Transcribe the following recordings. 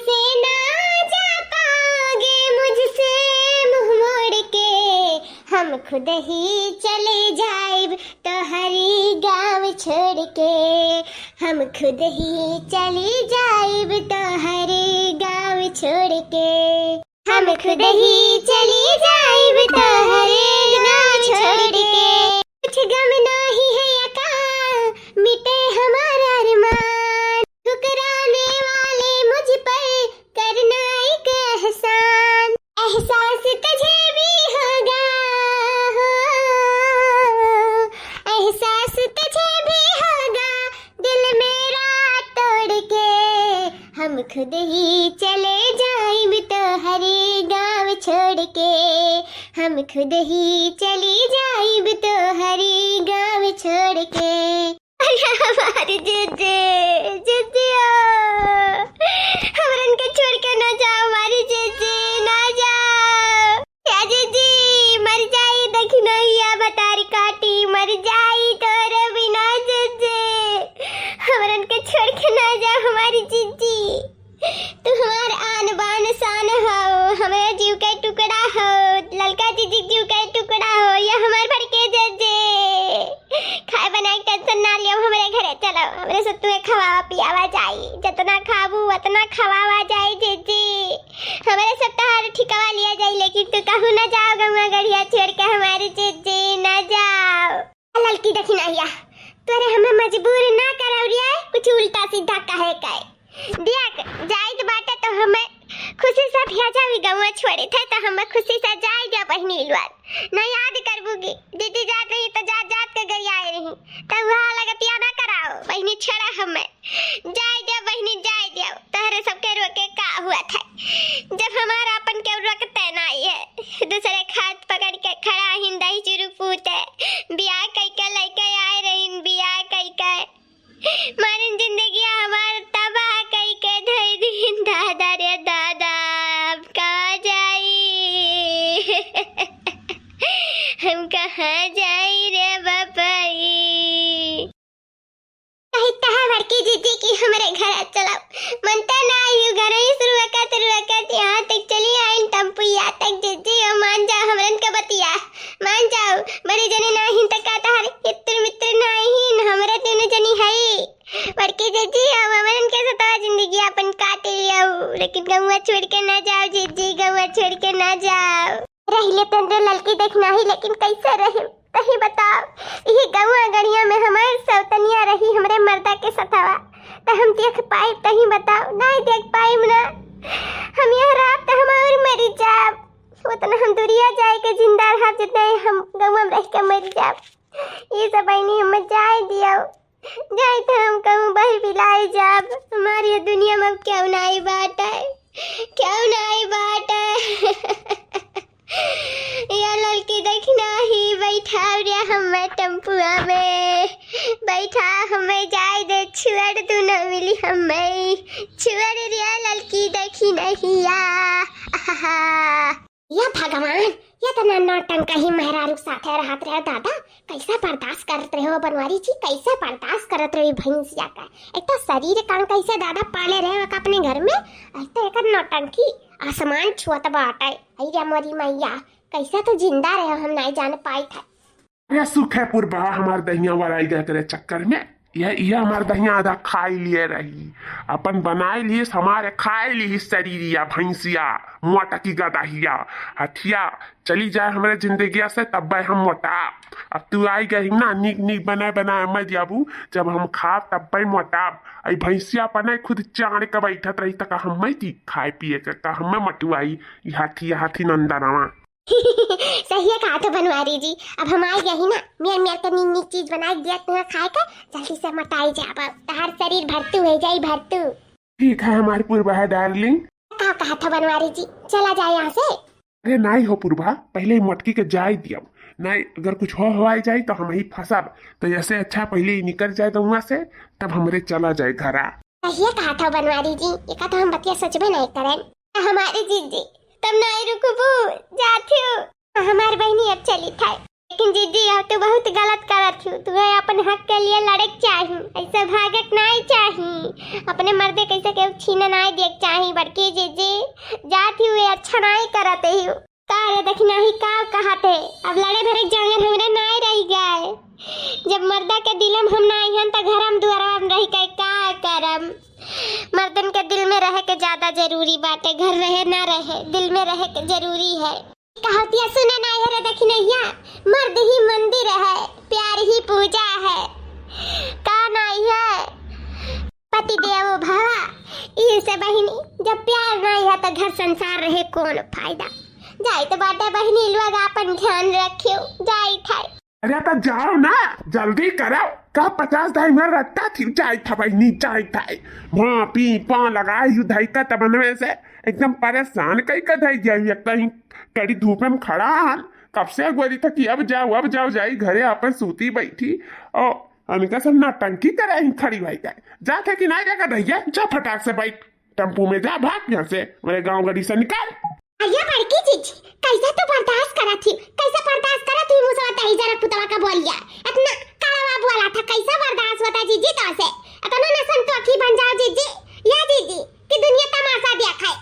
से ना जा पाओगे मुझसे मुंह मोड़ के, हम खुद ही चले जाएब तो हरी गाँव छोड़ के, हम खुद ही चले जाएब तो हरी गाँव छोड़ के, हम खुद ही चले जाएब तो हरी गाँव छोड़ के। कुछ गम नहीं है यका, मिटे हमारा अरमान, ठुकराने वाले मुझ पर करना एक एहसान, एहसास तुझे भी होगा, एहसास तुझे भी होगा, दिल मेरा तोड़ के, हम खुद ही चले जाएब तो हरे गाँव छोड़ के, हम खुद ही चली जाएब तो हरे गाँव छोड़ के। हमारी जीजी जीजी हमरन के छोड़ के ना जाओ, हमारी जीजी ना जाओ, क्या जीजी मर जाई दखनैया बतारी काटी, मर जाई तोरे बिना जीजी, हमरन के छोड़ के ना जाओ हमारी जीजी, तू हमार आन बान शान हो, हमारे जीव का टुकड़ा हो, ललका जीजी जीव का टुकड़ा हो, या हमार भर के जीजी खाए बनाए टेंशन ना लियो, हमारे घरे चलो, हमरे से तुम्हें खवावा पियावा जाई, जितना खाबू उतना खवावा जाई जीजी, हमारे सब तहार ठिकावा लिया जाई, लेकिन तू कहू ना जाओ गंगा गढ़िया छोड़ के हमारी जीजी ना जाओ। ललकी देखी नैया तोरे हमें मजबूर ना कराउरिया, कुछ उल्टा सीधा कहे काए देख जाइत बाटे तो हमें खुशी से भेजा भी गंगा छोड़े थे, तो हमें खुशी से जाए जा बहनी लुआन ना याद करबूगी, दीदी जात रही तो जात जात के गई आए रही, तो वहाँ लगतिया ना कराओ बहनी छोड़ा, हमें जाए जा बहनी जाए जाओ, तहरे सबके रोके का हुआ था, जब हमारा अपन के रोकते ना है, दूसरे खात पकड़ के खड़ा हिंदई चुरू पूते, बियाह कई के लेके आए रही, बियाह कई के मारिन जिंदगी हमार तबाह कई के धई दिन, दादा रे दादा अब कहाँ जाई हम कहाँ जाई रे बापाई, कहता है भड़की जीजी की हमारे घर चलाओ, मनता ना आयु घर ही शुरुआत यहाँ तक चली आई टम्पुया तक, जीजी मान जाओ हमरन का बतिया, मान जाओ बड़े जने नहीं तका तार इत्र मित्र नहीं, हमरे तीनों जनी है बड़की जीजी, हम हमरन के सता जिंदगी अपन काटे लियो, लेकिन गौवा छोड़ के ना जाओ जीजी, गौवा छोड़ के ना जाओ, रह ले तंद्र ललकी देखना ही, लेकिन कैसे रहे तही बताओ, ये गौवा गढ़िया में हमार सौतनिया रही हमरे मर्दा के सतावा, तो हम देख पाए तही बताओ, नहीं देख पाए ना हम यह रात तो हम और मरी जाब, उतना हम दुरिया जाए के जिंदा रहा जितना हम गौवा में रह के मर जाब, ये सब नहीं हम जाए दिया जाए तो हम कहूँ बही बिलाई जाब, हमारी ये दुनिया में क्यों नहीं बात है, क्यों नहीं बात है या लड़की देखना ही बैठा रे हमें टम्पुआ में बैठा, हमें जाए दे छुअर तू न मिली, हमें छुअर रे लड़की देखी नहीं या भगवान, या तो नौटंक ही मेहरारू साथे रहत रहे, दादा कैसा बर्दाश्त करत रहे हो बनवारी जी, कैसा बर्दाश्त करत रहे भैंसिया का, एक तो शरीर कान कैसे दादा पाले रहे अपने घर में, तो एक नौटंकी आसमान छुअत बाटे, अरे मोरी मैया कैसा तो जिंदा रहे हम नहीं जान पाई था। अरे सुख है पुरबा हमार दहिया वाला करे चक्कर में, यह हमार दहिया आधा खाई लिए रही, अपन बनाए लिए हमारे खाए ली शरीरिया भैंसिया मोटा की गदाहिया हथिया चली जाए हमारे जिंदगी से, तब हम मोटा, अब तू आई गई ना नीक नीक बनाए बनाए मैं जाबू, जब हम खा तब मोटा, आई भैंसिया बनाए खुद चाड़ के बैठत रही तक हम मैं थी खाए पिए के हम मटुआई हाथी नंदनवा सही है कहा तो बनवारी जी, अब हम आए यही ना मेर मेर के नीक नीक चीज बना दिया तुम्हें खाए का, जल्दी से मटाई जा, तार शरीर भरतू हो जाई भरतू। ठीक है हमारी पूर्वा डार्लिंग, कहा था बनवारी जी चला जाए यहाँ से, अरे नहीं हो पूर्वा पहले ही मटकी के जाए दिया, नहीं अगर कुछ हो जाए तो हम ही फंसा, तो जैसे अच्छा पहले ही निकल जाए तो वहाँ से तब हमारे चला जाए घरा। सही कहा था बनवारी जी, एक तो हम बतिया सच में नहीं करें हमारी जीजी, तब नहीं रुकबू जाती हूँ, हमारी बहनी अब चली था। लेकिन जीजी अब तो बहुत गलत करत हूँ। तुम्हें अपन हक के लिए लड़े चाहिए, ऐसे भागत नहीं चाहिए। अपने मर्दे कैसे के छीन नहीं देख चाहिए। बड़की जीजी जाती हुए अच्छा नहीं करते ही तारे देखना ही का कहते। अब लड़े भरे जंगल हमरे नहीं रह गए। जब मर्दा के दिलम हम नहीं हन त घरम दुआरवा में रह के का करम। मर्दन के दिल में रहे के ज्यादा जरूरी बाटे। घर रहे ना रहे, दिल में रहे के जरूरी है। कहतिया सुने नहीं है रे देखी नैया, मर्द ही मंदिर है, प्यार ही पूजा है। का नहीं है पति देवो भव। इसे बहिनी जब प्यार नहीं है तो घर संसार रहे कौन फायदा। जाई तो बाटे बहिनी लोग अपन ध्यान रखियो। जाई थाई। अरे तो जाओ ना, जल्दी करो। का 50 दाई में रट्टा थी जाई था बहनी जाई था। वहाँ पी पा लगाई धाई का तबनवे से एकदम परेशान कई का धाई जाई। कहीं कड़ी धूप में खड़ा हन कब से गोरी था कि अब जाओ जाई घरे अपन सूती बैठी और उनका सब नौटंकी करे खड़ी भाई जाए। जा थे कि नहीं जाकर भैया जा फटाक से बैठ टेम्पू में जा भाग यहाँ से मेरे गाँव गड़ी से निकाल। अయ్యా बड़की चीज कैसा तो बर्दाश्त करा थी, कैसा बर्दाश्त करा थी। मुझे बता ही जरा पुतवा का बोलिया इतना काला बोला था कैसा बर्दाश्त होता जीजी तो से इतना न संतोषी बन जाओ जीजी। या जीजी कि दुनिया तमाशा दिखाए।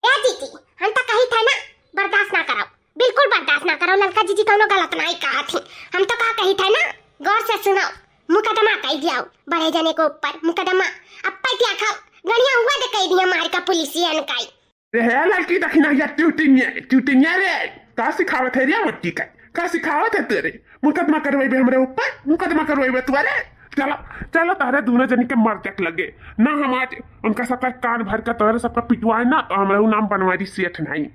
या जीजी हम तो कही था ना बर्दाश्त ना करो, बिल्कुल बर्दाश्त ना करो। ललका जीजी कोनो गलत नहीं कहा थी। हम तो का कही था ना, गौर से सुनो। मुकदमा कह दिया बड़े जने के ऊपर मुकदमा। अब पैसा खाओ गणिया हुआ दे कह दिया मार का पुलिसियन का। रे लड़की दखना या ट्यूटिनिया रे का सिखावत है रे मट्टी का सिखावत है तेरे। मुकदमा करवाई हमरे ऊपर, मुकदमा करवाई तुअरे। चलो तारे दोनों जनी के मर तक लगे ना। हम आज उनका सबका कान भर का तोरे सबका पिटवाए ना तो हमारा नाम बनवारी सेठ नहीं।